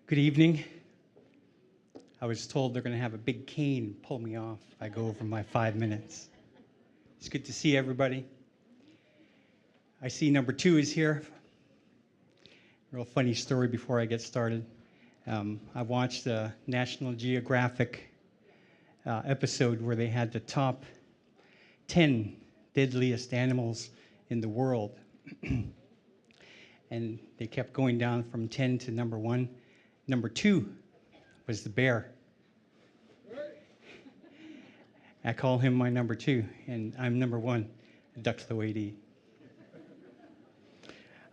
Good evening. I was told they're going to have a big cane pull me off if I go over my 5 minutes. It's good to see everybody. I see number 2 is here. Real funny story before I get started. I watched a National Geographic episode where they had the top 10 deadliest animals in the world. And they kept going down from 10 to number 1. Number 2 was the bear. I call him my number 2, and I'm number 1, Duckloady.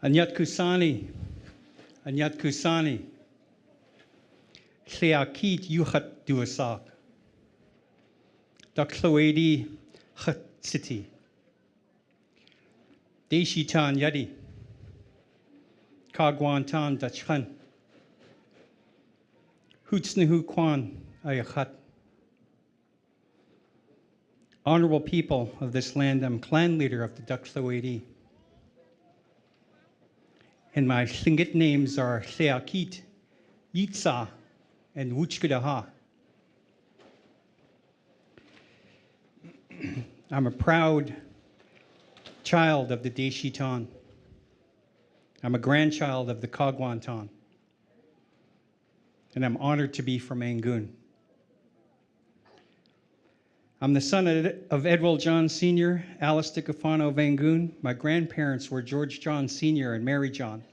Anyat Kusani, Seakit Yuchat Duasak, Duckloady Hut City, Deshitan Yadi, Kagwantan Dachhan, Hootsnahu Kwan Ayakhat. Honorable people of this land, I'm clan leader of the Duckloady. And my Tlingit names are Seakit, Yitsa, and Wuchkadaha. I'm a proud child of the Deshitan. I'm a grandchild of the Kagwantan. And I'm honored to be from Angoon. I'm the son of Edwell John Sr., Alice Dicafano of Angoon. My grandparents were George John Sr. and Mary John.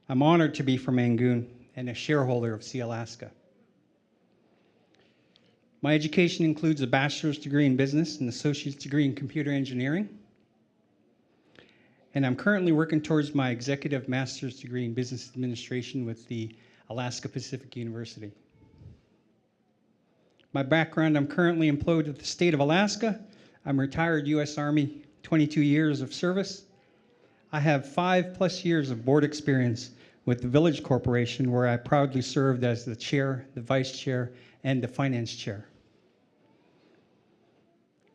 I'm honored to be from Angoon and a shareholder of Sealaska. My education includes a bachelor's degree in business and associate's degree in computer engineering. And I'm currently working towards my executive master's degree in business administration with the Alaska Pacific University. My background, I'm currently employed with the state of Alaska. I'm retired U.S. Army, 22 years of service. I have 5+ years of board experience with the Village Corporation, where I proudly served as the chair, the vice chair, and the finance chair.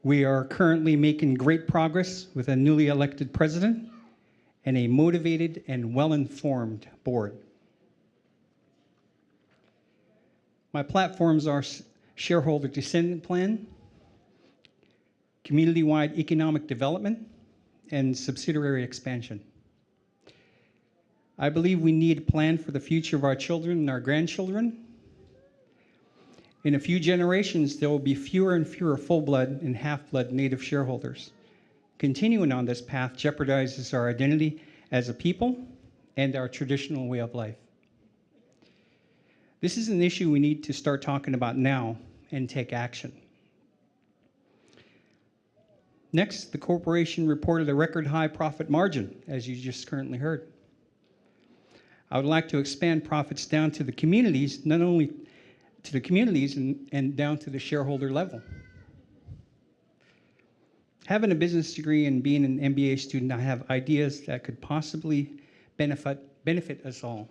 We are currently making great progress with a newly elected president and a motivated and well-informed board. My platforms are shareholder descendant plan, community-wide economic development, and subsidiary expansion. I believe we need a plan for the future of our children and our grandchildren. In a few generations, there will be fewer and fewer full-blood and half-blood Native shareholders. Continuing on this path jeopardizes our identity as a people and our traditional way of life. This is an issue we need to start talking about now and take action. Next, the corporation reported a record high profit margin, as you just currently heard. I would like to expand profits down to the communities, not only to the communities and down to the shareholder level. Having a business degree and being an MBA student, I have ideas that could possibly benefit us all.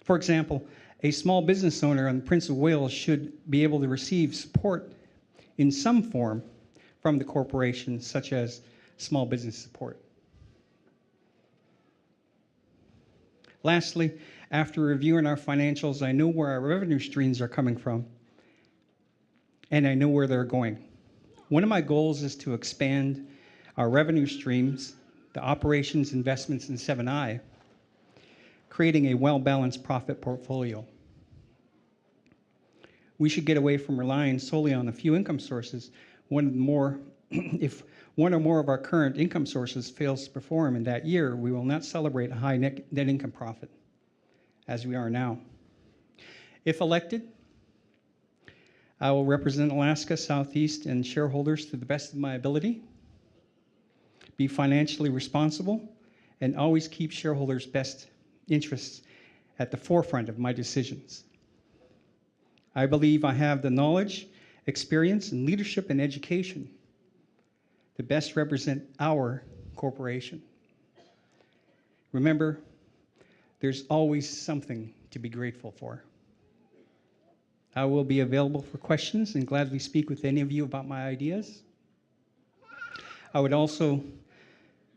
For example, a small business owner on the Prince of Wales should be able to receive support in some form from the corporation, such as small business support. Lastly, after reviewing our financials, I know where our revenue streams are coming from, and I know where they're going. One of my goals is to expand our revenue streams, the operations, investments, and 7I, creating a well-balanced profit portfolio. We should get away from relying solely on a few income sources. If one or more of our current income sources fails to perform in that year, we will not celebrate a high net income profit, as we are now. If elected, I will represent Alaska, Southeast, and shareholders to the best of my ability, be financially responsible, and always keep shareholders' best interests at the forefront of my decisions. I believe I have the knowledge, experience, and leadership and education to best represent our corporation. Remember, there's always something to be grateful for. I will be available for questions and gladly speak with any of you about my ideas. I would also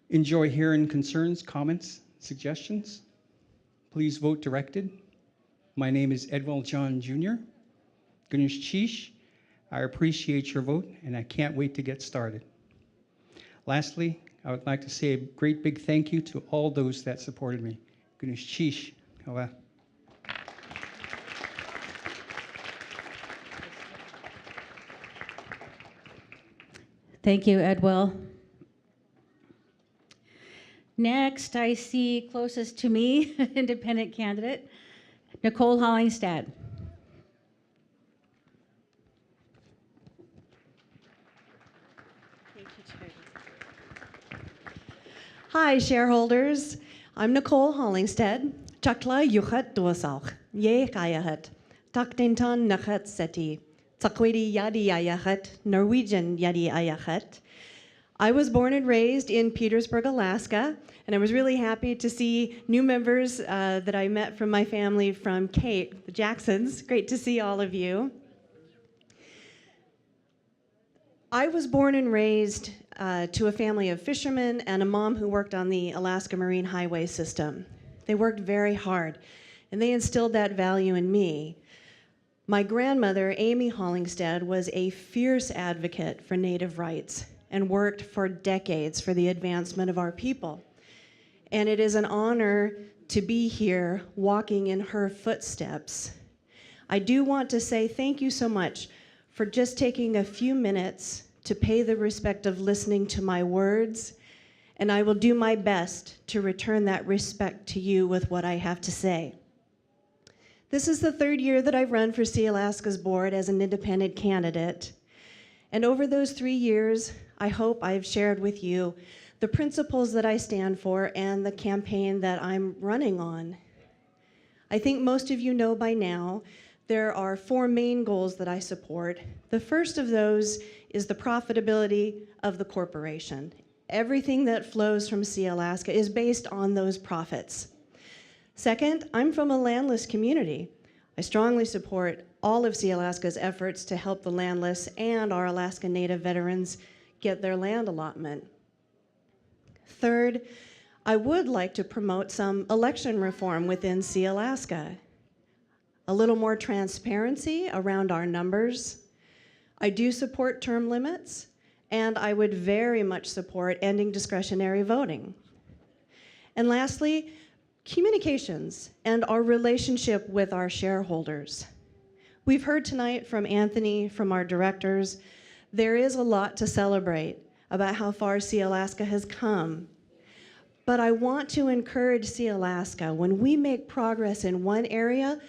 enjoy hearing concerns, comments, Suggestions? Please vote directed. My name is Edwell John Jr. Ganesh Chish, I appreciate your vote, and I can't wait to get started. Lastly, I would like to say a great big thank you to all those that supported me. Ganesh Chish. Thank you, Edwell. Next, I see closest to me, independent candidate, Nicole Hallingstad. Thank you, Chair. Hi, shareholders. I'm Nicole Hallingstad. Chakla yuchat duasauch. Ye kayahat. Takdintan nachat seti. Takwidi yadi ayahat. Norwegian yadi ayahat. I was born and raised in Petersburg, Alaska, and I was really happy to see new members that I met from my family from Cape, the Jacksons. Great to see all of you. I was born and raised to a family of fishermen and a mom who worked on the Alaska Marine Highway system. They worked very hard, and they instilled that value in me. My grandmother, Amy Hallingstad, was a fierce advocate for Native rights and worked for decades for the advancement of our people. And it is an honor to be here walking in her footsteps. I do want to say thank you so much for just taking a few minutes to pay the respect of listening to my words, and I will do my best to return that respect to you with what I have to say. This is the third year that I've run for Sealaska's board as an independent candidate, and over those 3 years, I hope I've shared with you the principles that I stand for and the campaign that I'm running on. I think most of you know by now there are 4 main goals that I support. The first of those is the profitability of the corporation. Everything that flows from Sealaska is based on those profits. Second, I'm from a landless community. I strongly support all of Sealaska's efforts to help the landless and our Alaska Native veterans get their land allotment. Third, I would like to promote some election reform within Sealaska. A little more transparency around our numbers. I do support term limits, and I would very much support ending discretionary voting. And lastly, communications and our relationship with our shareholders. We've heard tonight from Anthony, from our directors, there is a lot to celebrate about how far Sealaska has come. But I want to encourage Sealaska, when we make progress in one area,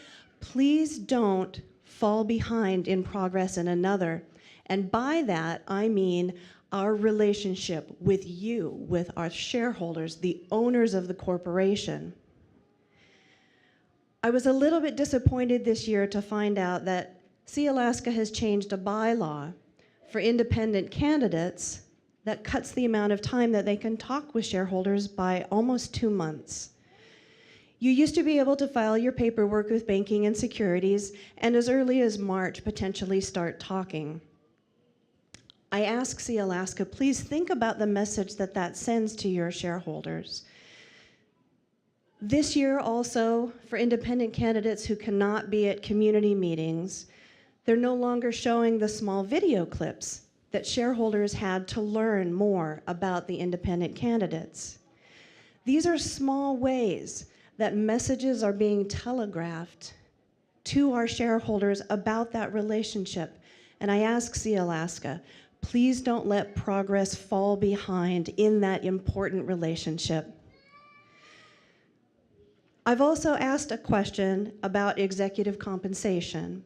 please don't fall behind in progress in another. And by that, I mean our relationship with you, with our shareholders, the owners of the corporation. I was a little bit disappointed this year to find out that Sealaska has changed a bylaw for independent candidates that cuts the amount of time that they can talk with shareholders by almost 2 months. You used to be able to file your paperwork with banking and securities, and as early as March, potentially start talking. I ask Sealaska, please think about the message that that sends to your shareholders. This year also, for independent candidates who cannot be at community meetings, they're no longer showing the small video clips that shareholders had to learn more about the independent candidates. These are small ways that messages are being telegraphed to our shareholders about that relationship. And I ask Sealaska, please don't let progress fall behind in that important relationship. I've also asked a question about executive compensation.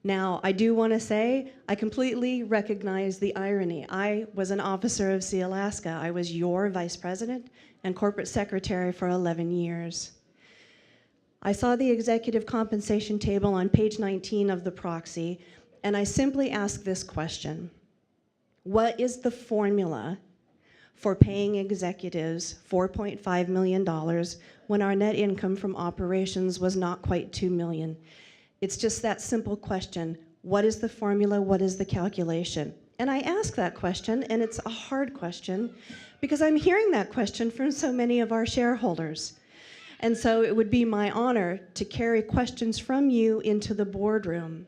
Now, I do want to say I completely recognize the irony. I was an officer of Sealaska. I was your vice president and corporate secretary for 11 years. I saw the executive compensation table on page 19 of the proxy, and I simply asked this question. What is the formula for paying executives $4.5 million when our net income from operations was not quite $2 million? It's just that simple question. What is the formula? What is the calculation? And I ask that question, and it's a hard question, because I'm hearing that question from so many of our shareholders. And so it would be my honor to carry questions from you into the boardroom.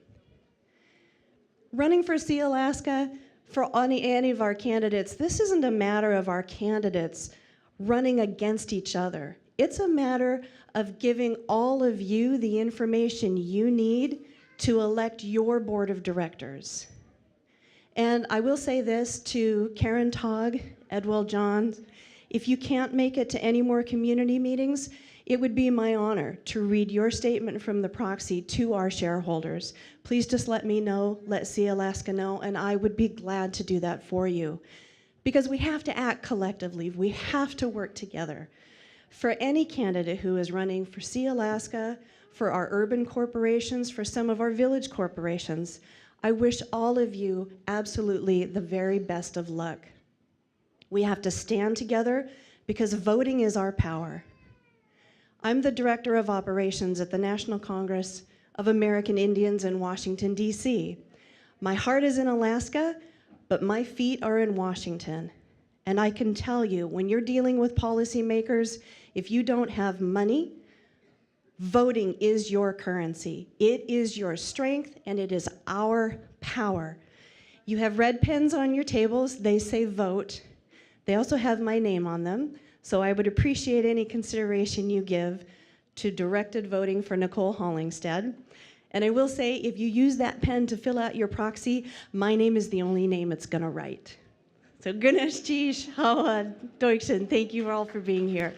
Running for Sealaska, for any of our candidates, this isn't a matter of our candidates running against each other. It's a matter of giving all of you the information you need to elect your board of directors. And I will say this to Karen Taug, Edwell John, if you can't make it to any more community meetings, it would be my honor to read your statement from the proxy to our shareholders. Please just let me know, let Sealaska know, and I would be glad to do that for you. Because we have to act collectively. We have to work together. For any candidate who is running for Sealaska, for our urban corporations, for some of our village corporations, I wish all of you absolutely the very best of luck. We have to stand together because voting is our power. I'm the Director of Operations at the National Congress of American Indians in Washington, D.C. My heart is in Alaska, but my feet are in Washington. And I can tell you, when you're dealing with policymakers, if you don't have money, voting is your currency. It is your strength, and it is our power. You have red pens on your tables. They say vote. They also have my name on them. So I would appreciate any consideration you give to directed voting for Nicole Hallingstad. And I will say, if you use that pen to fill out your proxy, my name is the only name it's going to write. So Ganesh Jish, Hawa, Deutschen, thank you all for being here.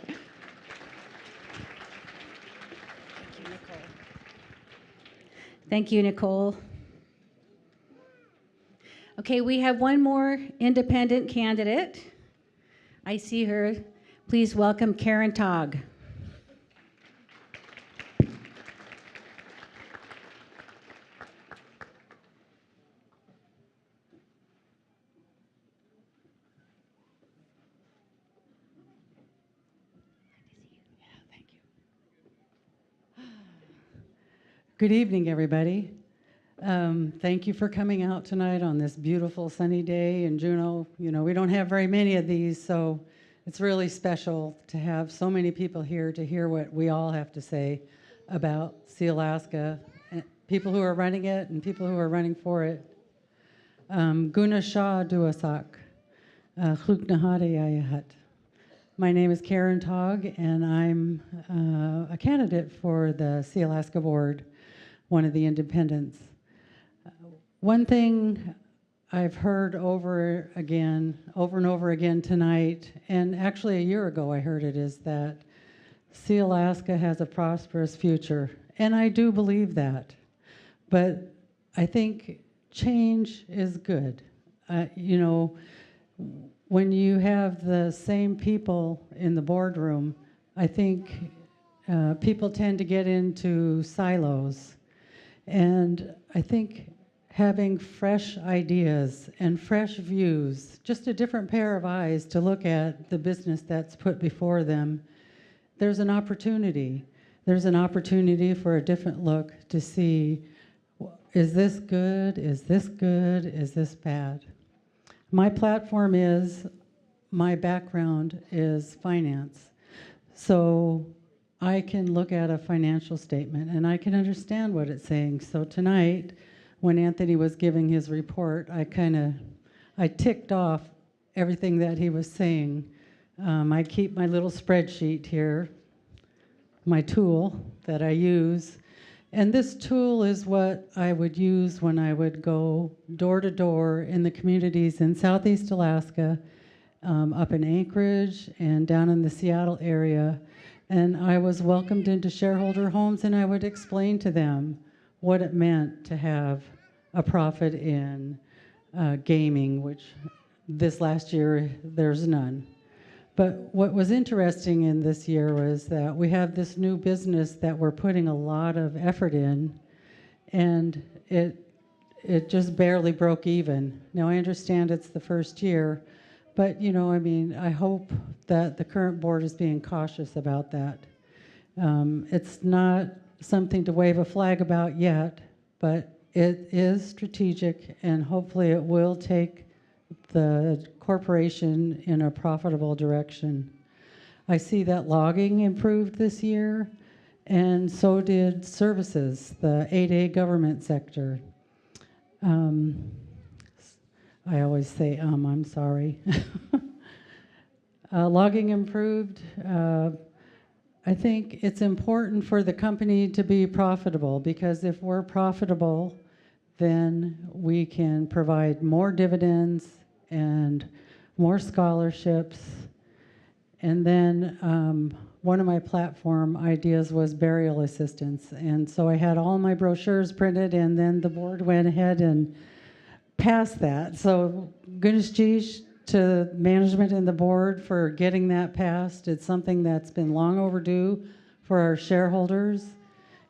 Thank you, Nicole. Okay, we have one more independent candidate. I see her. Please welcome Karen Taug. Good evening, everybody. Thank you for coming out tonight on this beautiful sunny day in Juneau. You know, we don't have very many of these, so it's really special to have so many people here to hear what we all have to say about Sealaska, people who are running it and people who are running for it. Guna Shah Duasak, Chluknahadi Ayahat. My name is Karen Taug, and I'm a candidate for the Sealaska Board, one of the independents. One thing I've heard over and over again tonight, and actually a year ago I heard it, is that Sealaska has a prosperous future. And I do believe that. But I think change is good. You know, when you have the same people in the boardroom, I think people tend to get into silos. And I think having fresh ideas and fresh views, just a different pair of eyes to look at the business that's put before them, there's an opportunity. There's an opportunity for a different look to see, is this good? Is this good? Is this bad? My platform is, my background is finance. So I can look at a financial statement and I can understand what it's saying. So tonight, when Anthony was giving his report, I ticked off everything that he was saying. I keep my little spreadsheet here, my tool that I use. And this tool is what I would use when I would go door to door in the communities in Southeast Alaska, up in Anchorage and down in the Seattle area. And I was welcomed into shareholder homes, and I would explain to them what it meant to have a profit in gaming, which this last year there's none. But what was interesting in this year was that we have this new business that we're putting a lot of effort in, and it just barely broke even. Now I understand it's the first year, but you know, I mean, I hope that the current board is being cautious about that. It's not something to wave a flag about yet, but it is strategic, and hopefully it will take the corporation in a profitable direction. I see that logging improved this year, and so did services, the 8A government sector. I always say, I'm sorry. Logging improved. I think it's important for the company to be profitable, because if we're profitable, then we can provide more dividends and more scholarships. And then one of my platform ideas was burial assistance. And so I had all my brochures printed, and then the board went ahead and passed that. So goodness geez to management and the board for getting that passed. It's something that's been long overdue for our shareholders.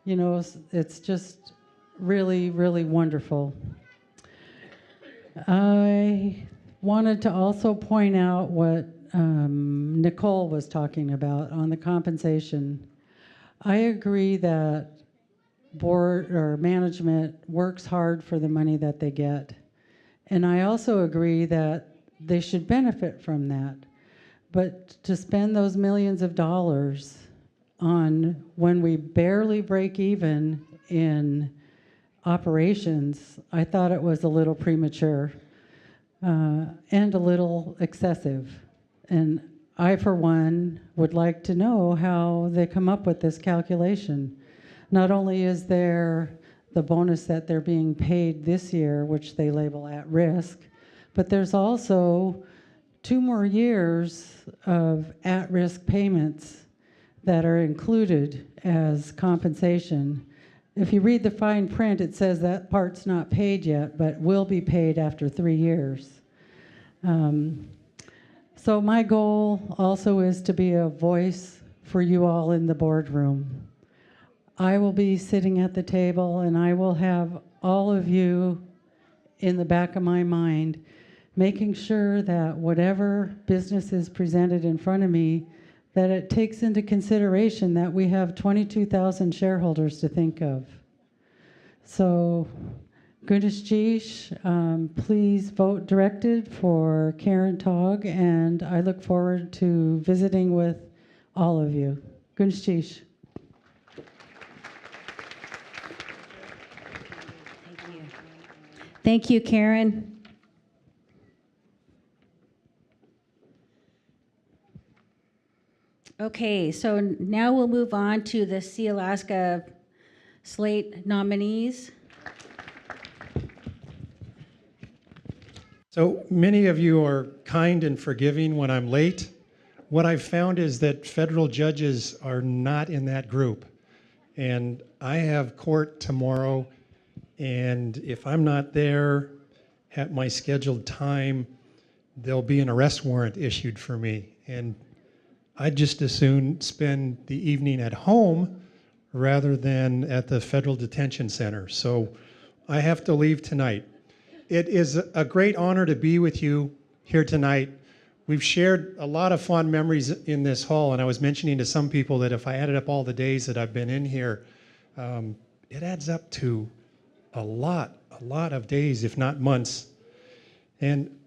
You know, it's just really, really wonderful. I wanted to also point out what Nicole was talking about on the compensation. I agree that board or management works hard for the money that they get. And I also agree that they should benefit from that. But to spend those millions of dollars on when we barely break even in operations, I thought it was a little premature and a little excessive. And I, for one, would like to know how they come up with this calculation. Not only is there the bonus that they're being paid this year, which they label at risk, but there's also 2 more years of at-risk payments that are included as compensation. If you read the fine print, it says that part's not paid yet, but will be paid after 3 years. So my goal also is to be a voice for you all in the boardroom. I will be sitting at the table, and I will have all of you in the back of my mind, making sure that whatever business is presented in front of me, that it takes into consideration that we have 22,000 shareholders to think of. So, goodness geesh, please vote directed for Karen Taug, and I look forward to visiting with all of you. Goodness geesh. Thank you, Karen. Okay, so now we'll move on to the Sealaska slate nominees. So many of you are kind and forgiving when I'm late. What I've found is that federal judges are not in that group. And I have court tomorrow, and if I'm not there at my scheduled time, there'll be an arrest warrant issued for me. And I'd just as soon spend the evening at home rather than at the federal detention center. So I have to leave tonight. It is a great honor to be with you here tonight. We've shared a lot of fond memories in this hall, and I was mentioning to some people that if I added up all the days that I've been in here, it adds up to a lot of days, if not months. And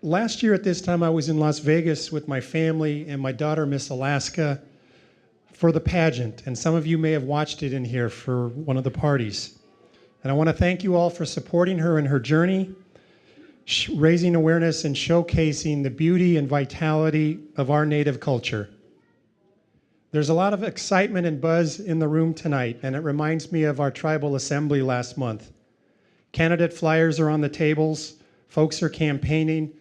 last year at this time, I was in Las Vegas with my family and my daughter, Miss Alaska, for the pageant. And some of you may have watched it in here for one of the parties. And I want to thank you all for supporting her in her journey, raising awareness and showcasing the beauty and vitality of our Native culture. There's a lot of excitement and buzz in the room tonight, and it reminds me of our tribal assembly last month. Candidate flyers are on the tables, folks are campaigning,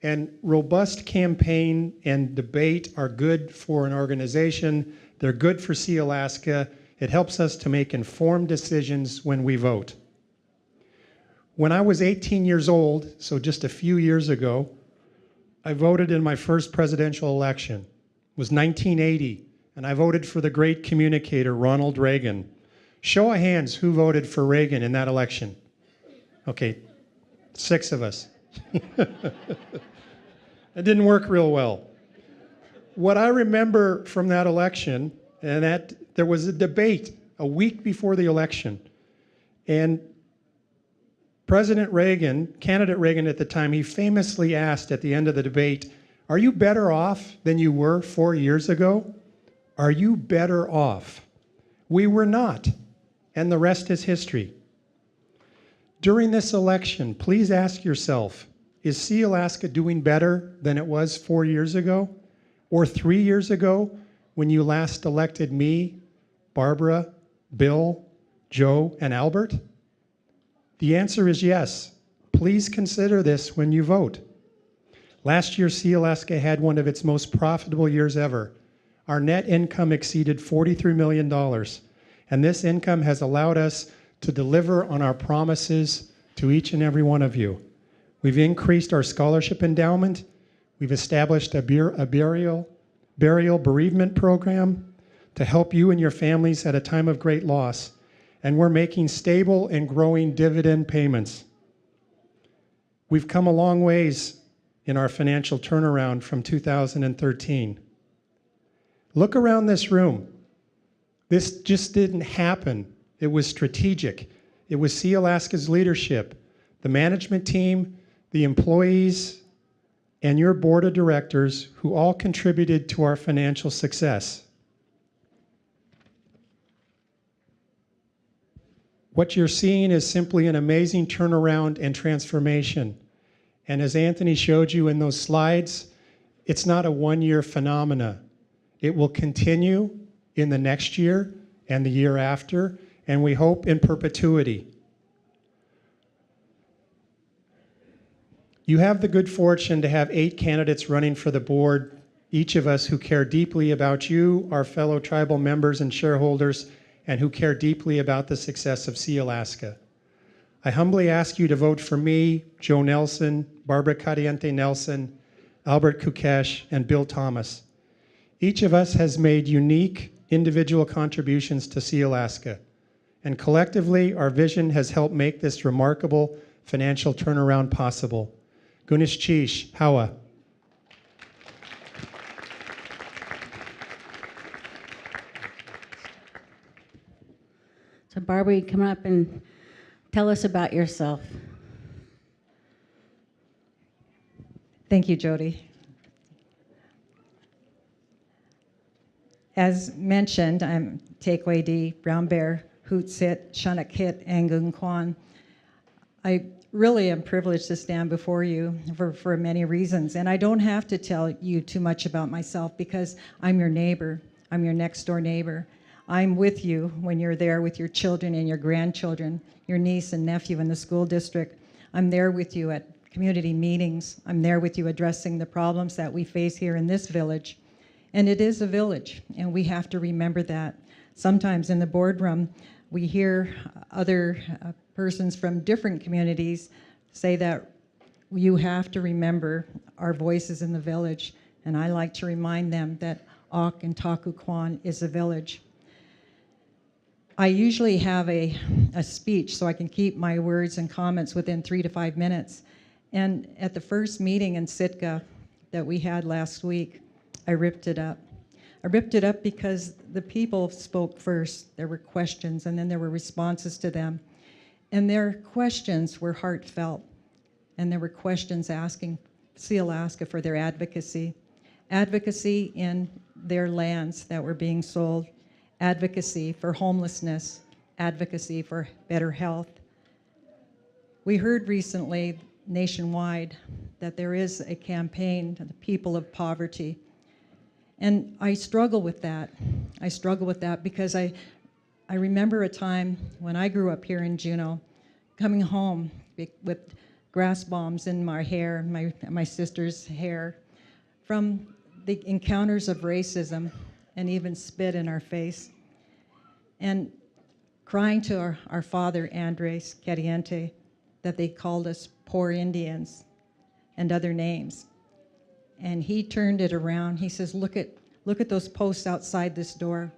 and robust campaign and debate are good for an organization. They're good for Sealaska. It helps us to make informed decisions when we vote. When I was 18 years old, so just a few years ago, I voted in my first presidential election. It was 1980, and I voted for the great communicator, Ronald Reagan. Show of hands, who voted for Reagan in that election? Okay, 6 of us. It didn't work real well. What I remember from that election, and that there was a debate a week before the election, and President Reagan, candidate Reagan at the time, he famously asked at the end of the debate, Are you better off than you were 4 years ago? Are you better off? We were not, and the rest is history. During this election, please ask yourself, is Sealaska doing better than it was 4 years ago? Or 3 years ago when you last elected me, Barbara, Bill, Joe, and Albert? The answer is yes. Please consider this when you vote. Last year, Sealaska had one of its most profitable years ever. Our net income exceeded $43 million, and this income has allowed us to deliver on our promises to each and every one of you. We've increased our scholarship endowment. We've established a burial bereavement program to help you and your families at a time of great loss, and we're making stable and growing dividend payments. We've come a long ways in our financial turnaround from 2013. Look around this room. This just didn't happen. It was strategic. It was Sealaska's leadership, the management team, the employees, and your board of directors who all contributed to our financial success. What you're seeing is simply an amazing turnaround and transformation. And as Anthony showed you in those slides, it's not a one-year phenomena. It will continue in the next year and the year after, and we hope in perpetuity. You have the good fortune to have 8 candidates running for the board, each of us who care deeply about you, our fellow tribal members and shareholders, and who care deeply about the success of Sealaska. I humbly ask you to vote for me, Joe Nelson, Barbara Cadiente Nelson, Albert Kookesh, and Bill Thomas. Each of us has made unique individual contributions to Sealaska, and collectively our vision has helped make this remarkable financial turnaround possible. Gunesh Chish, Hawa. So Barbara, you come up and tell us about yourself. Thank you, Jody. As mentioned, I'm Taug, Brown Bear, Hootsit, Shanakit, Angun Kwan. I really am privileged to stand before you for many reasons, and I don't have to tell you too much about myself because I'm your neighbor. I'm your next door neighbor. I'm with you when you're there with your children and your grandchildren, your niece and nephew in the school district. I'm there with you at community meetings. I'm there with you addressing the problems that we face here in this village. And it is a village, and we have to remember that. Sometimes in the boardroom, we hear other persons from different communities say that you have to remember our voices in the village. And I like to remind them that Ak and Taku Kwan is a village. I usually have a speech so I can keep my words and comments within 3 to 5 minutes. And at the first meeting in Sitka that we had last week, I ripped it up. I ripped it up because the people spoke first. There were questions, and then there were responses to them. And their questions were heartfelt. And there were questions asking Sealaska for their advocacy. Advocacy in their lands that were being sold. Advocacy for homelessness. Advocacy for better health. We heard recently, nationwide, that there is a campaign to the people of poverty. And I struggle with that. I struggle with that because I remember a time when I grew up here in Juneau, coming home with grass bombs in my hair, my sister's hair, from the encounters of racism and even spit in our face. And crying to our father, Andres Cadiente, that they called us poor Indians and other names. And he turned it around. He says, look at those posts outside this door.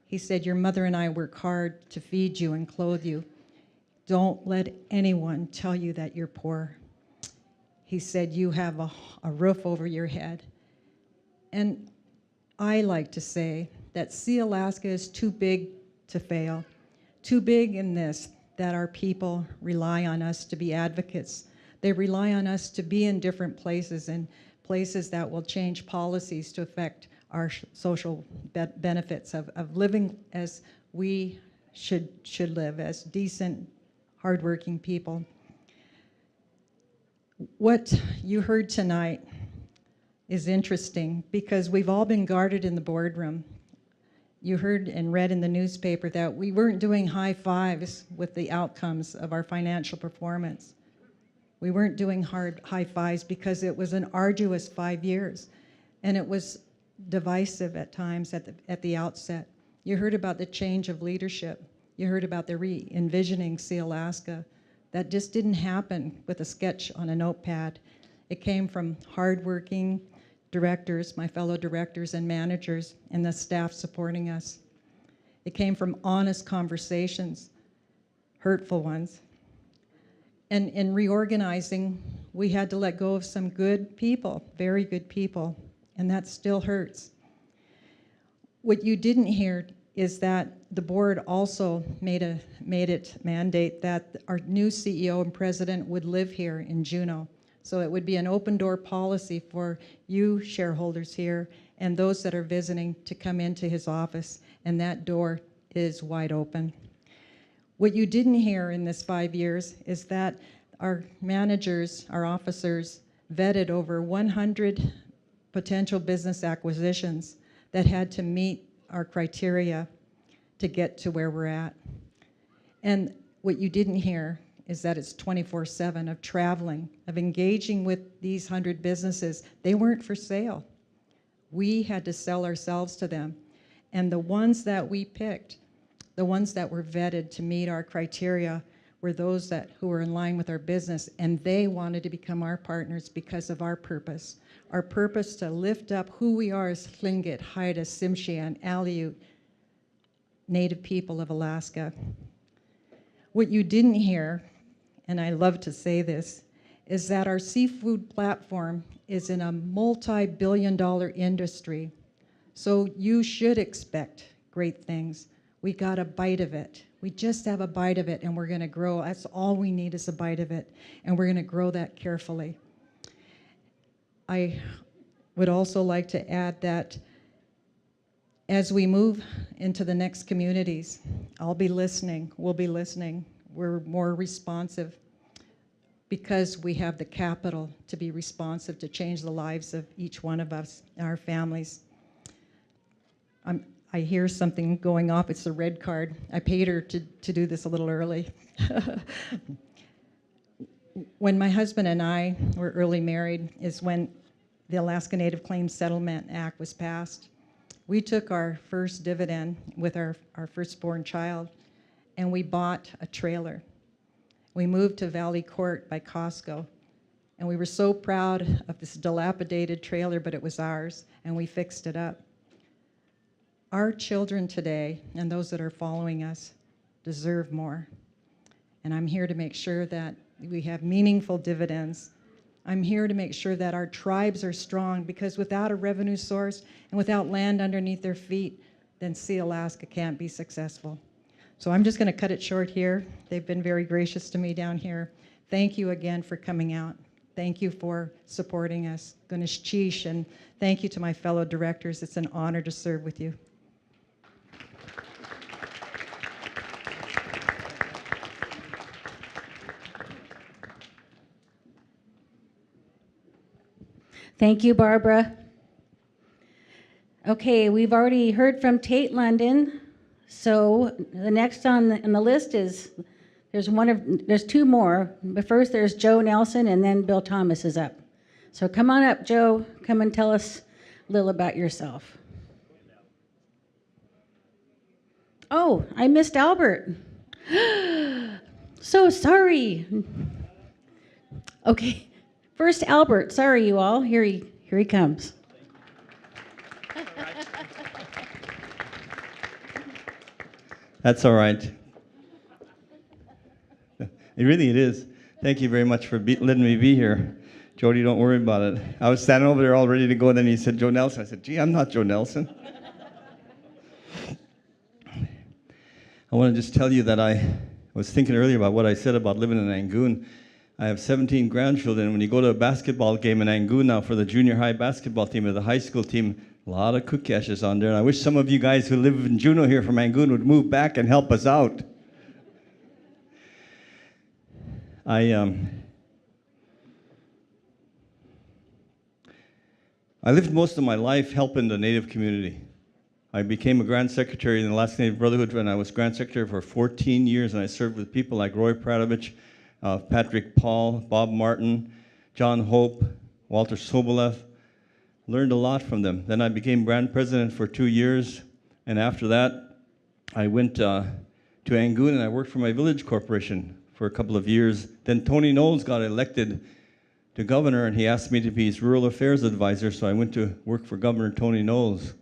He said, your mother and I work hard to feed you and clothe you. Don't let anyone tell you that you're poor. He said, you have a roof over your head. And I like to say that Sealaska is too big to fail. Too big in this, that our people rely on us to be advocates. They rely on us to be in different places and places that will change policies to affect our social benefits of living as we should live, as decent, hardworking people. What you heard tonight is interesting because we've all been guarded in the boardroom. You heard and read in the newspaper that we weren't doing high fives with the outcomes of our financial performance. We weren't doing high fives because it was an arduous 5 years, and it was divisive at times at the outset. You heard about the change of leadership. You heard about the re-envisioning Sealaska. That just didn't happen with a sketch on a notepad. It came from hardworking directors, my fellow directors and managers, and the staff supporting us. It came from honest conversations, hurtful ones. And in reorganizing, we had to let go of some good people, very good people, and that still hurts. What you didn't hear is that the board also made it mandate that our new CEO and president would live here in Juneau. So it would be an open door policy for you shareholders here and those that are visiting to come into his office, and that door is wide open. What you didn't hear in this 5 years is that our managers, our officers, vetted over 100 potential business acquisitions that had to meet our criteria to get to where we're at. And what you didn't hear is that it's 24/7 of traveling, of engaging with these 100 businesses. They weren't for sale. We had to sell ourselves to them. And the ones that we picked, the ones that were vetted to meet our criteria, were those who were in line with our business, and they wanted to become our partners because of our purpose to lift up who we are as Tlingit, Haida, Tsimshian, and Aleut Native people of Alaska. What you didn't hear, and I love to say this, is that our seafood platform is in a multi-billion-dollar industry. So you should expect great things. We got a bite of it. We just have a bite of it, and we're going to grow. That's all we need is a bite of it, and we're going to grow that carefully. I would also like to add that as we move into the next communities, I'll be listening. We'll be listening. We're more responsive because we have the capital to be responsive to change the lives of each one of us and our families. I hear something going off. It's a red card. I paid her to do this a little early. When my husband and I were early married is when the Alaska Native Claims Settlement Act was passed. We took our first dividend with our firstborn child, and we bought a trailer. We moved to Valley Court by Costco, and we were so proud of this dilapidated trailer, but it was ours, and we fixed it up. Our children today, and those that are following us, deserve more. And I'm here to make sure that we have meaningful dividends. I'm here to make sure that our tribes are strong, because without a revenue source and without land underneath their feet, then Sealaska can't be successful. So I'm just going to cut it short here. They've been very gracious to me down here. Thank you again for coming out. Thank you for supporting us. Gunesh Chish, and thank you to my fellow directors. It's an honor to serve with you. Thank you, Barbara. Okay, we've already heard from Tate London. So the next on the list is, there's two more. But first there's Joe Nelson, and then Bill Thomas is up. So come on up, Joe. Come and tell us a little about yourself. Oh, I missed Albert. So sorry. Okay. First, Albert. Sorry, you all. Here he comes. That's all right. It is. Thank you very much for letting me be here. Jody, don't worry about it. I was standing over there all ready to go, and then he said, Joe Nelson. I said, gee, I'm not Joe Nelson. I want to just tell you that I was thinking earlier about what I said about living in Angoon. I have 17 grandchildren. When you go to a basketball game in Angoon now for the junior high basketball team or the high school team, a lot of Kookeshes on there. And I wish some of you guys who live in Juneau here from Angoon would move back and help us out. I lived most of my life helping the Native community. I became a Grand Secretary in the Alaska Native Brotherhood, and I was Grand Secretary for 14 years, and I served with people like Roy Pradovich, Patrick Paul, Bob Martin, John Hope, Walter Sobolev. Learned a lot from them. Then I became Grand President for 2 years, and after that, I went to Angoon and I worked for my village corporation for a couple of years. Then Tony Knowles got elected to governor, and he asked me to be his rural affairs advisor, so I went to work for Governor Tony Knowles.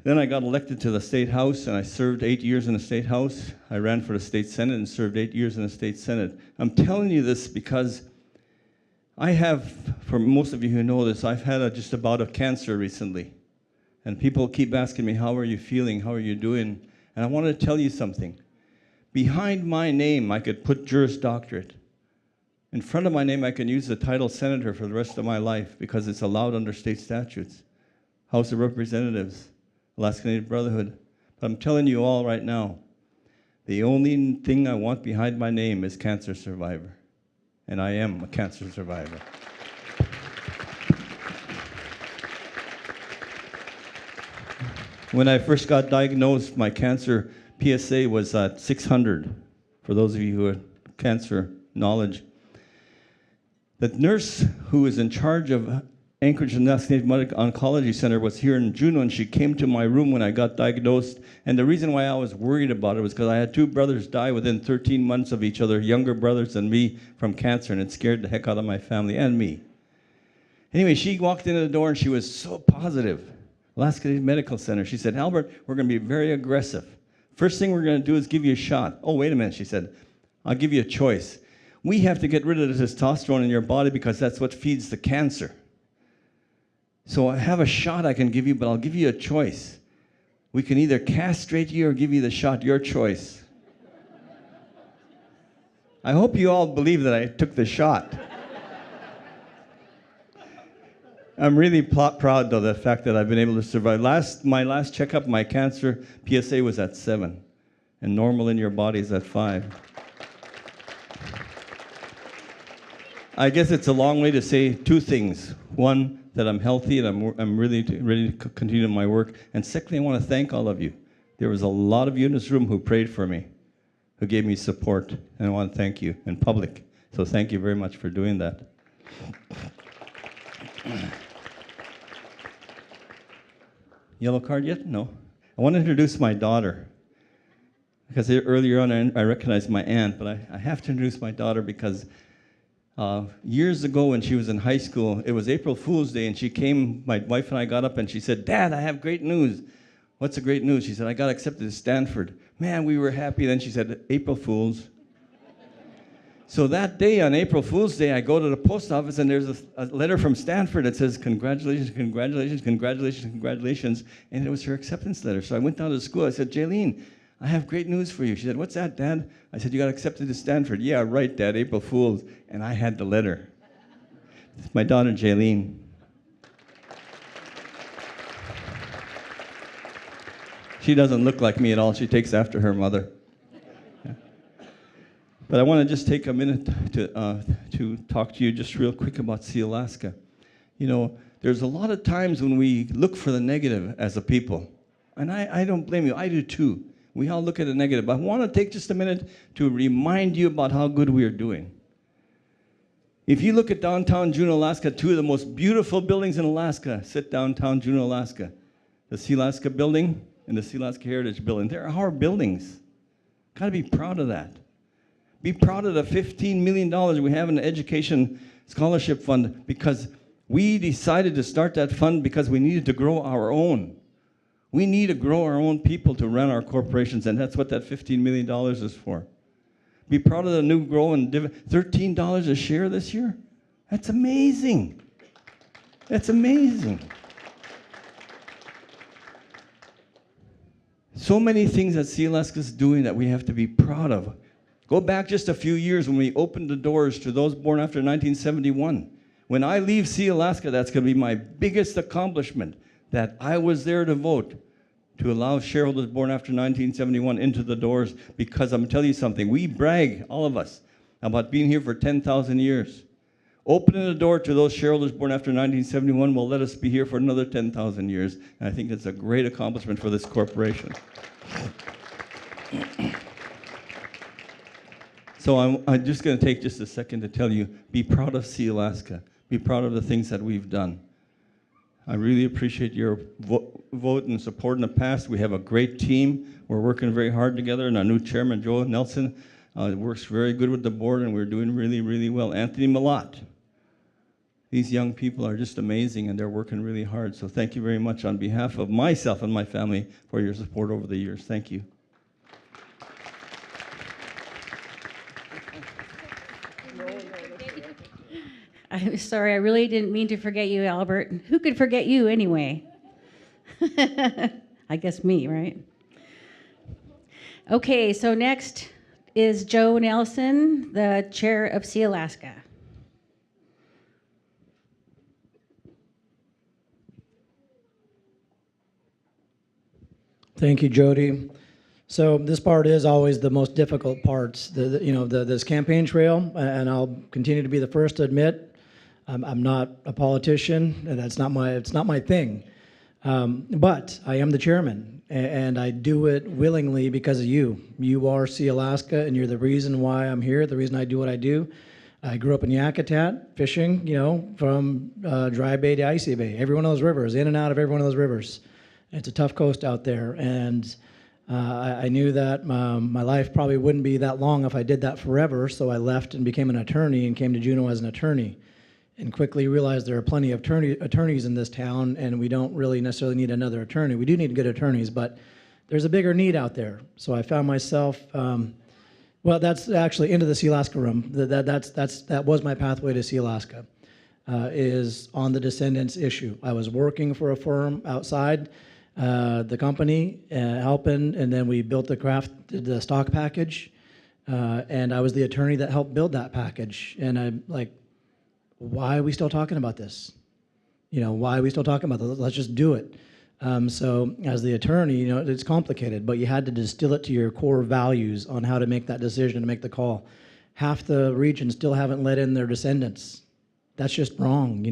Then I got elected to the State House, and I served 8 years in the State House. I ran for the State Senate and served 8 years in the State Senate. I'm telling you this because I have, for most of you who know this, I've had just a bout of cancer recently. And people keep asking me, how are you feeling? How are you doing? And I want to tell you something. Behind my name, I could put Juris Doctorate. In front of my name, I can use the title Senator for the rest of my life because it's allowed under state statutes. House of Representatives, Alaska Native Brotherhood. But I'm telling you all right now, the only thing I want behind my name is cancer survivor. And I am a cancer survivor. When I first got diagnosed, my cancer PSA was at 600, for those of you who have cancer knowledge. The nurse who was in charge of Anchorage Native Oncology Center was here in Juneau, and she came to my room when I got diagnosed. And the reason why I was worried about it was because I had 2 brothers die within 13 months of each other, younger brothers than me, from cancer, and it scared the heck out of my family and me. Anyway, she walked into the door and she was so positive. Alaska Native Medical Center. She said, Albert, we're going to be very aggressive. First thing we're going to do is give you a shot. Oh, wait a minute, she said. I'll give you a choice. We have to get rid of the testosterone in your body because that's what feeds the cancer. So I have a shot I can give you, but I'll give you a choice. We can either castrate you or give you the shot, your choice. I hope you all believe that I took the shot. I'm really proud of the fact that I've been able to survive. My last checkup, my cancer PSA was at 7, and normal in your body is at 5. I guess it's a long way to say 2 things. One, that I'm healthy and I'm really ready to continue my work. And secondly, I want to thank all of you. There was a lot of you in this room who prayed for me, who gave me support, and I want to thank you in public. So thank you very much for doing that. Yellow card yet? No. I want to introduce my daughter. Because earlier on I recognized my aunt, but I have to introduce my daughter because years ago when she was in high school, it was April Fool's Day, and she came, my wife and I got up and she said, Dad, I have great news. What's the great news? She said, I got accepted to Stanford. Man, we were happy. Then she said, April Fools. So that day, on April Fool's Day, I go to the post office and there's a letter from Stanford that says, congratulations, congratulations, congratulations, congratulations. And it was her acceptance letter. So I went down to school. I said, Jaylene, I have great news for you. She said, what's that, Dad? I said, you got accepted to Stanford. Yeah, right, Dad, April Fools. And I had the letter. It's my daughter, Jaylene. She doesn't look like me at all. She takes after her mother. Yeah. But I want to just take a minute to talk to you just real quick about Sealaska. You know, there's a lot of times when we look for the negative as a people. And I don't blame you. I do too. We all look at the negative. But I want to take just a minute to remind you about how good we are doing. If you look at downtown Juneau, Alaska, 2 of the most beautiful buildings in Alaska sit downtown Juneau, Alaska. The Sealaska building and the Sealaska Heritage building. They're our buildings. Got to be proud of that. Be proud of the $15 million we have in the Education Scholarship Fund because we decided to start that fund because we needed to grow our own. We need to grow our own people to run our corporations, and that's what that $15 million is for. Be proud of the new grow and $13 a share this year. That's amazing. That's amazing. So many things that Sealaska is doing that we have to be proud of. Go back just a few years when we opened the doors to those born after 1971. When I leave Sealaska, that's going to be my biggest accomplishment, that I was there to vote to allow shareholders born after 1971 into the doors, because I'm telling you something, we brag, all of us, about being here for 10,000 years. Opening the door to those shareholders born after 1971 will let us be here for another 10,000 years, and I think it's a great accomplishment for this corporation. So I'm just going to take just a second to tell you, be proud of Sealaska. Be proud of the things that we've done. I really appreciate your vote and support in the past. We have a great team. We're working very hard together, and our new chairman, Joe Nelson, works very good with the board, and we're doing really, really well. Anthony Malott. These young people are just amazing, and they're working really hard. So thank you very much on behalf of myself and my family for your support over the years. Thank you. I'm sorry, I really didn't mean to forget you, Albert. Who could forget you anyway? I guess me, right? Okay, so next is Joe Nelson, the chair of Sealaska. Thank you, Jody. So this part is always the most difficult parts, this campaign trail, and I'll continue to be the first to admit I'm not a politician, and it's not my thing. But I am the chairman, and I do it willingly because of you. You are Sealaska, and you're the reason why I'm here, the reason I do what I do. I grew up in Yakutat, fishing, from dry bay to icy bay, every one of those rivers, in and out of every one of those rivers. It's a tough coast out there, and I knew that my life probably wouldn't be that long if I did that forever, so I left and became an attorney and came to Juneau as an attorney, and quickly realized there are plenty of attorneys in this town, and we don't really necessarily need another attorney. We do need good attorneys, but there's a bigger need out there. So I found myself, well, that's actually into the Sealaska room. That was my pathway to Sealaska, is on the descendants issue. I was working for a firm outside the company, helping, and then we built the stock package, and I was the attorney that helped build that package. And I'm like, why are we still talking about this? Why are we still talking about this? Let's just do it. So as the attorney, it's complicated, but you had to distill it to your core values on how to make that decision, to make the call. Half the region still haven't let in their descendants. That's just wrong,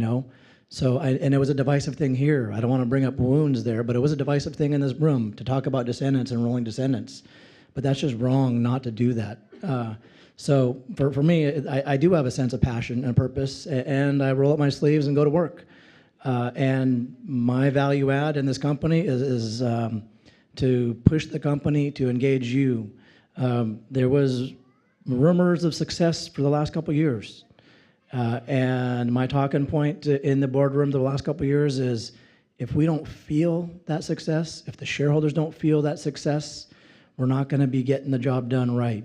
So, and it was a divisive thing here. I don't want to bring up wounds there, but it was a divisive thing in this room to talk about descendants and rolling descendants. But that's just wrong not to do that. So for me, I do have a sense of passion and purpose, and I roll up my sleeves and go to work. And my value add in this company is to push the company to engage you. There was rumors of success for the last couple of years. And my talking point in the boardroom the last couple of years is, if we don't feel that success, if the shareholders don't feel that success, we're not going to be getting the job done right.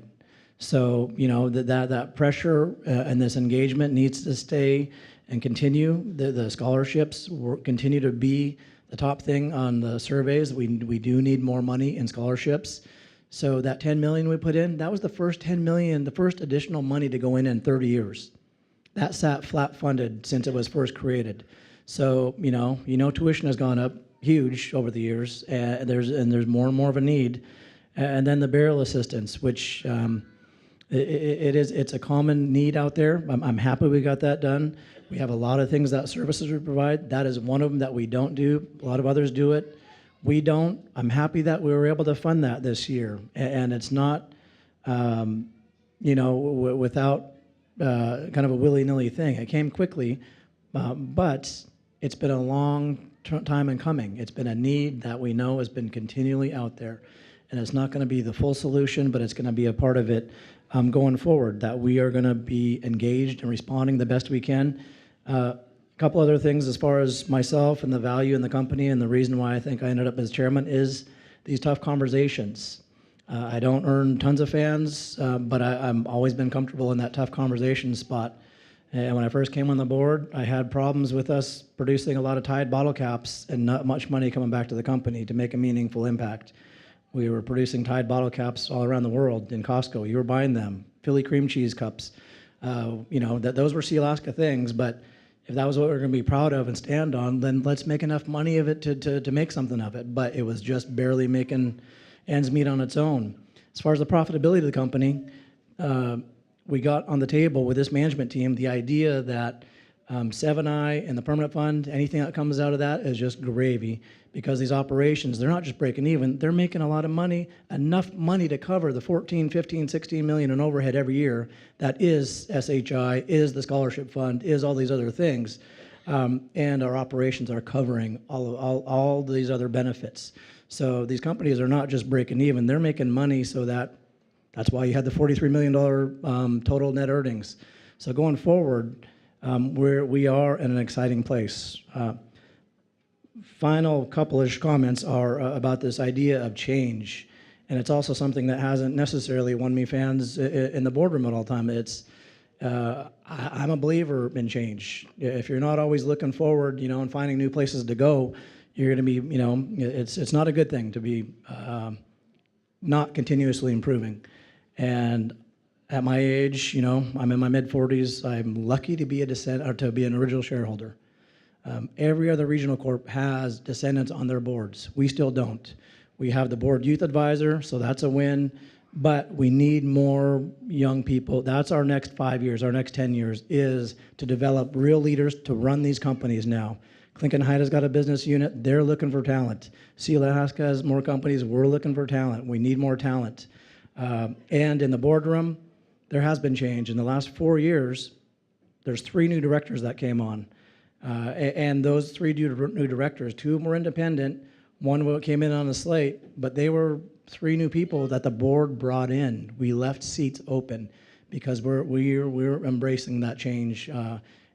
So, that pressure and this engagement needs to stay and continue. The scholarships will continue to be the top thing on the surveys. We do need more money in scholarships. So that $10 million we put in, that was the first $10 million, the first additional money to go in 30 years. That sat flat funded since it was first created. So, tuition has gone up huge over the years, and there's more and more of a need. And then the burial assistance, which it's a common need out there. I'm happy we got that done. We have a lot of things that services we provide. That is one of them that we don't do. A lot of others do it. We don't. I'm happy that we were able to fund that this year. And it's not, without kind of a willy-nilly thing. It came quickly, but it's been a long time in coming. It's been a need that we know has been continually out there. And it's not going to be the full solution, but it's going to be a part of it going forward, that we are going to be engaged and responding the best we can. A couple other things as far as myself and the value in the company, and the reason why I think I ended up as chairman is these tough conversations. I don't earn tons of fans, but I'm always been comfortable in that tough conversation spot. And when I first came on the board, I had problems with us producing a lot of Tide bottle caps and not much money coming back to the company to make a meaningful impact. We were producing Tide bottle caps all around the world in Costco. You were buying them. Philly cream cheese cups. Those were Sealaska things, but if that was what we're going to be proud of and stand on, then let's make enough money of it to make something of it. But it was just barely making ends meet on its own. As far as the profitability of the company, we got on the table with this management team the idea that 7i and the permanent fund, anything that comes out of that is just gravy, because these operations, they're not just breaking even, they're making a lot of money, enough money to cover the 14, 15, 16 million in overhead every year that is SHI, is the scholarship fund, is all these other things. And our operations are covering all these other benefits. So these companies are not just breaking even, they're making money, so that's why you had the $43 million total net earnings. So going forward, we are in an exciting place. Final couple-ish comments are about this idea of change. And it's also something that hasn't necessarily won me fans in the boardroom at all time. I'm a believer in change. If you're not always looking forward, and finding new places to go, you're going to be, it's not a good thing to be not continuously improving. And at my age, I'm in my mid-40s. I'm lucky to be to be an original shareholder. Every other regional corp has descendants on their boards. We still don't. We have the board youth advisor, so that's a win. But we need more young people. That's our next 5 years, our next 10 years, is to develop real leaders to run these companies now. Clinton Heida's got a business unit. They're looking for talent. Sealaska has more companies. We're looking for talent. We need more talent. And in the boardroom, there has been change. In the last 4 years, there's 3 new directors that came on. And those 3 new directors, 2 of them were independent, 1 came in on a slate, but they were 3 new people that the board brought in. We left seats open because we're embracing that change.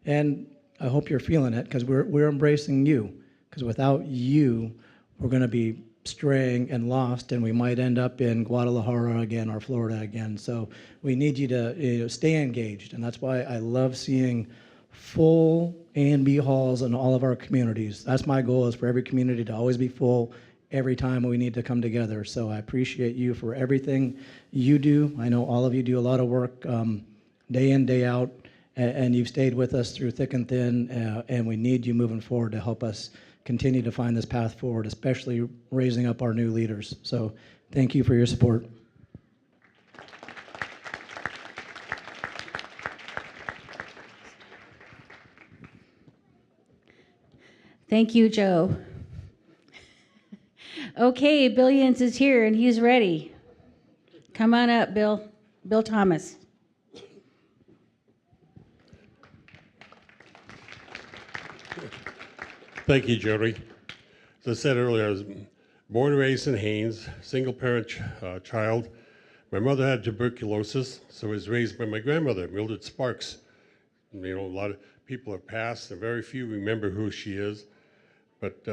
And I hope you're feeling it, because we're embracing you. Because without you, we're going to be straying and lost, and we might end up in Guadalajara again or Florida again. So we need you to stay engaged, and that's why I love seeing full A&B halls in all of our communities. That's my goal, is for every community to always be full every time we need to come together. So I appreciate you for everything you do. I know all of you do a lot of work day in, day out, and you've stayed with us through thick and thin, and we need you moving forward to help us continue to find this path forward, especially raising up our new leaders. So thank you for your support. Thank you, Joe. Okay, Billions is here and he's ready. Come on up, Bill. Bill Thomas. Thank you, Jody. As I said earlier, I was born and raised in Haines, single-parent child. My mother had tuberculosis, so I was raised by my grandmother, Mildred Sparks. A lot of people have passed, and very few remember who she is. But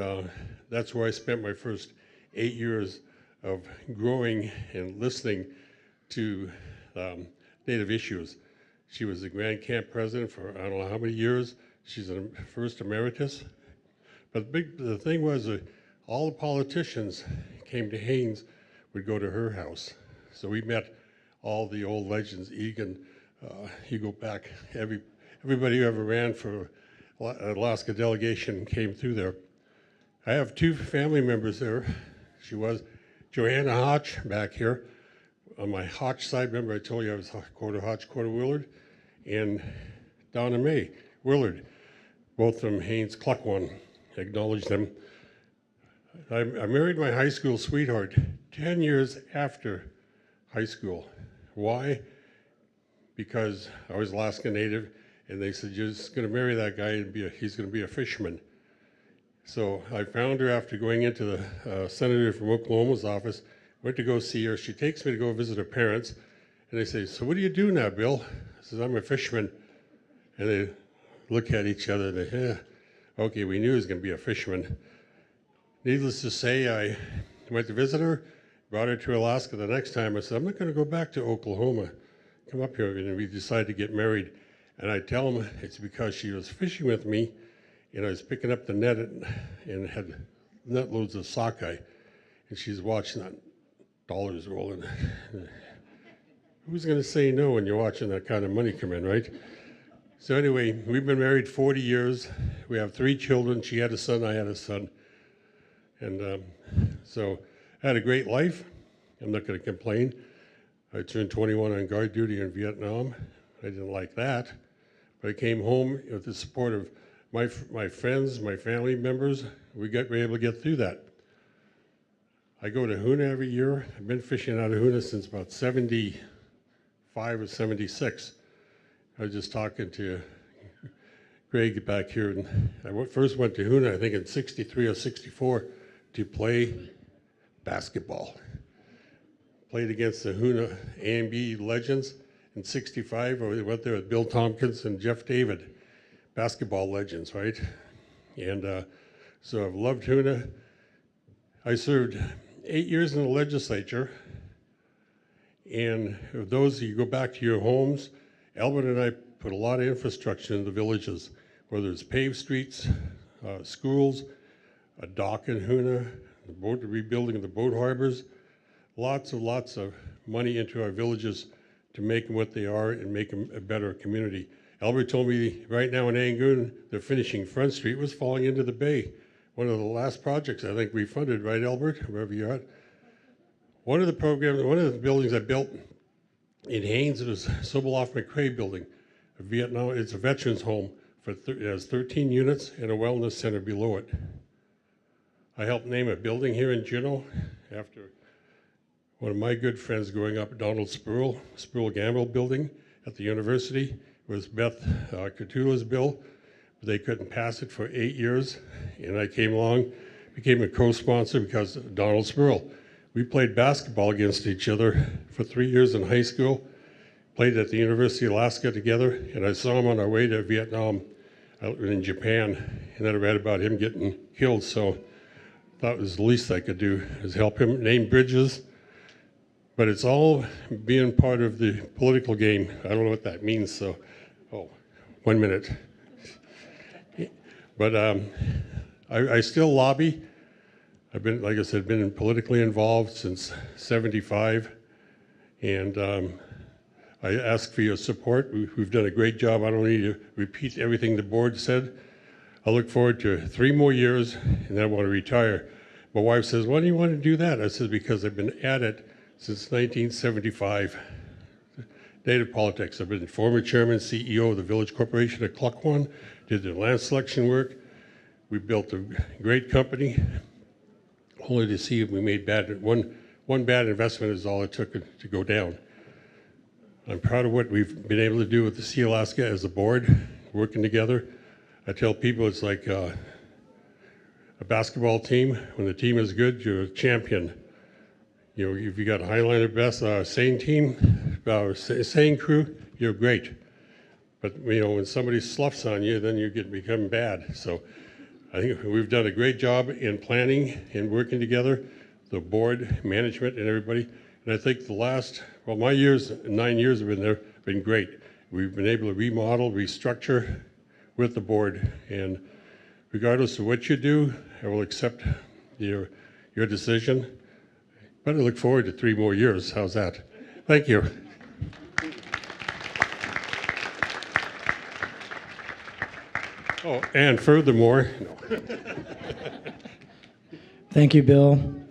that's where I spent my first 8 years of growing and listening to Native issues. She was the Grand Camp president for I don't know how many years. She's a first emeritus. But the thing was that all the politicians came to Haines would go to her house. So we met all the old legends. Egan, you go back, everybody who ever ran for Alaska delegation came through there. I have 2 family members there. She was Joanna Hotch back here. On my Hotch side, remember I told you I was quarter Hotch, quarter Willard, and Donna Mae Willard, both from Haines Cluckwan. Acknowledge them. I married my high school sweetheart 10 years after high school. Why? Because I was Alaska Native, and they said, you're just going to marry that guy, and he's going to be a fisherman. So I found her after going into the senator from Oklahoma's office, went to go see her. She takes me to go visit her parents, and they say, so what do you do now, Bill? I says, I'm a fisherman. And they look at each other, and they, okay, we knew he was going to be a fisherman. Needless to say, I went to visit her, brought her to Alaska the next time. I said, I'm not going to go back to Oklahoma. Come up here. And we decided to get married. And I tell them it's because she was fishing with me, and I was picking up the net and had net loads of sockeye. And she's watching that dollars rolling. Who's going to say no when you're watching that kind of money come in, right? So anyway, we've been married 40 years. We have 3 children. She had a son, I had a son. And so I had a great life. I'm not going to complain. I turned 21 on guard duty in Vietnam. I didn't like that. But I came home with the support of my friends, my family members. We were able to get through that. I go to Juneau every year. I've been fishing out of Juneau since about 75 or 76. I was just talking to Greg back here, and I first went to Juneau, I think in 63 or 64, to play basketball. Played against the Juneau A&B legends in 65. I went there with Bill Tompkins and Jeff David, basketball legends, right? And so I've loved Juneau. I served 8 years in the legislature, and of those, you go back to your homes. Albert and I put a lot of infrastructure in the villages, whether it's paved streets, schools, a dock in Juneau, the rebuilding of the boat harbors, lots of money into our villages to make them what they are and make them a better community. Albert told me right now in Angoon, they're finishing Front Street, was falling into the bay. One of the last projects I think we funded, right, Albert, wherever you're at. One of the buildings I built in Haines was Sobeloff McCrae building, Vietnam. It's a veterans home. It has 13 units and a wellness center below it. I helped name a building here in Juneau after one of my good friends growing up, Donald Spruill Gamble building at the university. It was Beth Catula's bill, but they couldn't pass it for 8 years. And I came along, became a co-sponsor because of Donald Spruill. We played basketball against each other for 3 years in high school, played at the University of Alaska together, and I saw him on our way to Vietnam in Japan, and then I read about him getting killed, so I thought it was the least I could do is help him name bridges. But it's all being part of the political game. I don't know what that means, so, 1 minute. But I still lobby. I've been, like I said, been politically involved since 75, and I ask for your support. We've done a great job. I don't need to repeat everything the board said. I look forward to 3 more years, and then I want to retire. My wife says, why do you want to do that? I said, because I've been at it since 1975. Native politics. I've been former chairman, CEO of the Village Corporation at Cluckwan, did the land selection work. We built a great company, only to see if we made one bad investment is all it took to go down. I'm proud of what we've been able to do with the Sealaska as a board, working together. I tell people it's like a basketball team. When the team is good, you're a champion. You know, if you got a Highlander best Seine team, Seine crew, you're great. But you know, when somebody sloughs on you, then you become bad. So I think we've done a great job in planning and working together, the board, management, and everybody. And I think the last, well, my 9 years have been there, been great. We've been able to remodel, restructure with the board. And regardless of what you do, I will accept your decision. But I look forward to 3 more years. How's that? Thank you. Oh, and furthermore, Thank you, Bill.